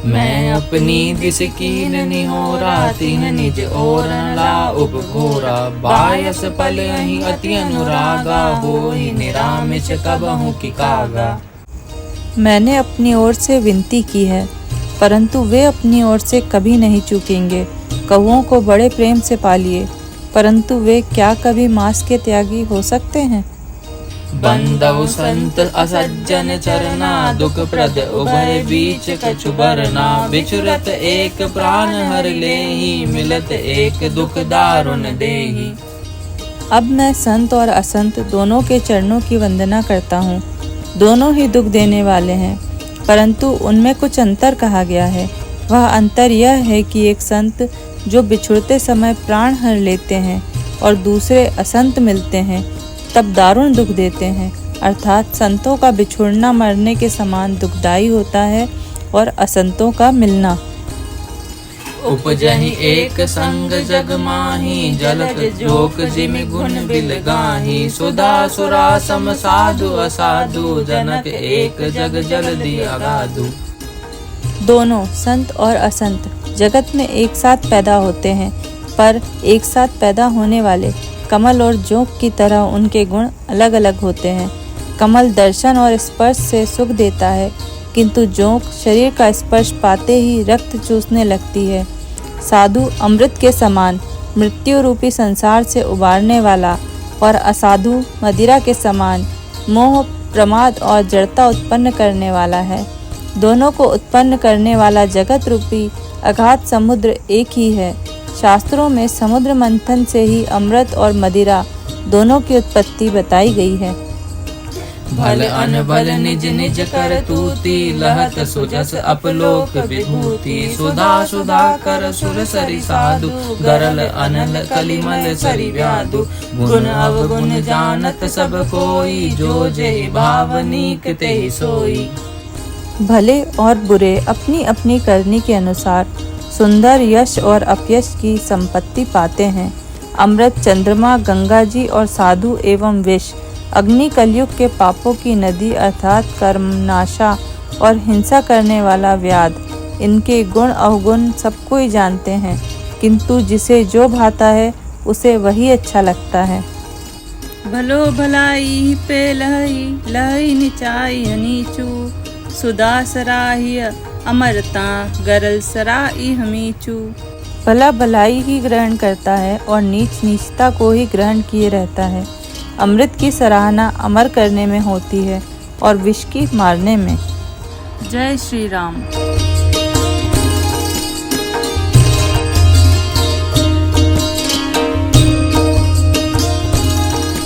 मैं अपनी दिस कीन निहोरा तीन निज और ला उपघोरा बायस पल अहि अति अनुरागा होई निरामिष कबहु की कागा। मैंने अपनी ओर से विनती की है, परंतु वे अपनी ओर से कभी नहीं चूकेंगे। कौओं को बड़े प्रेम से पालिए, परंतु वे क्या कभी मांस के त्यागी हो सकते हैं। बंदौ संत असज्जन चरना दुख प्रद उभय बीच कछु बरना विचुरत एक प्राण हर लेहि मिलत एक दुख दारुण देहि। अब मैं संत और असंत दोनों के चरणों की वंदना करता हूँ। दोनों ही दुख देने वाले हैं, परंतु उनमें कुछ अंतर कहा गया है। वह अंतर यह है कि एक संत जो बिछुड़ते समय प्राण हर लेते हैं और दूसरे असंत मिलते हैं तब दारुण दुख देते हैं, अर्थात संतों का बिछुड़ना मरने के समान दुखदायी होता है और असंतों का मिलना। उपजहि एक संग जग माही जलक जोक जिमि गुण बिल गाही सुधा सुरा सम साधु असाधु जनक एक जग जल्दी अगाधु। दोनों संत और असंत जगत में एक साथ पैदा होते हैं, पर एक साथ पैदा होने वाले कमल और जोंक की तरह उनके गुण अलग अलग होते हैं। कमल दर्शन और स्पर्श से सुख देता है, किंतु जोंक शरीर का स्पर्श पाते ही रक्त चूसने लगती है। साधु अमृत के समान मृत्यु रूपी संसार से उबारने वाला और असाधु मदिरा के समान मोह प्रमाद और जड़ता उत्पन्न करने वाला है। दोनों को उत्पन्न करने वाला जगत रूपी अगाध समुद्र एक ही है। शास्त्रों में समुद्र मंथन से ही अमृत और मदिरा दोनों की उत्पत्ति बताई गई है। भल अनबल निज निज कर तूती लहत सुजस अपलोक विभूति सुधा सुधा कर सुर सरि साधु गरल अनल कलिमल सरि व्याधु गुण अवगुण जानत सब कोई जो जेहि भावनीक तेहि सोई। भले और बुरे अपनी अपनी करनी के अनुसार सुंदर यश और अपयश की संपत्ति पाते हैं। अमृत चंद्रमा गंगा जी और साधु एवं विष अग्नि कलयुग के पापों की नदी अर्थात कर्मनाशा और हिंसा करने वाला व्याध, इनके गुण अवगुण सब कोई जानते हैं, किंतु जिसे जो भाता है उसे वही अच्छा लगता है। भलो भलाई पे लहई लहई निचाई नीचू सुदा सराही अमरता गरल सराई हमीचू। भला भलाई ही ग्रहण करता है और नीच नीचता को ही ग्रहण किए रहता है। अमृत की सराहना अमर करने में होती है और विष की मारने में। जय श्री राम।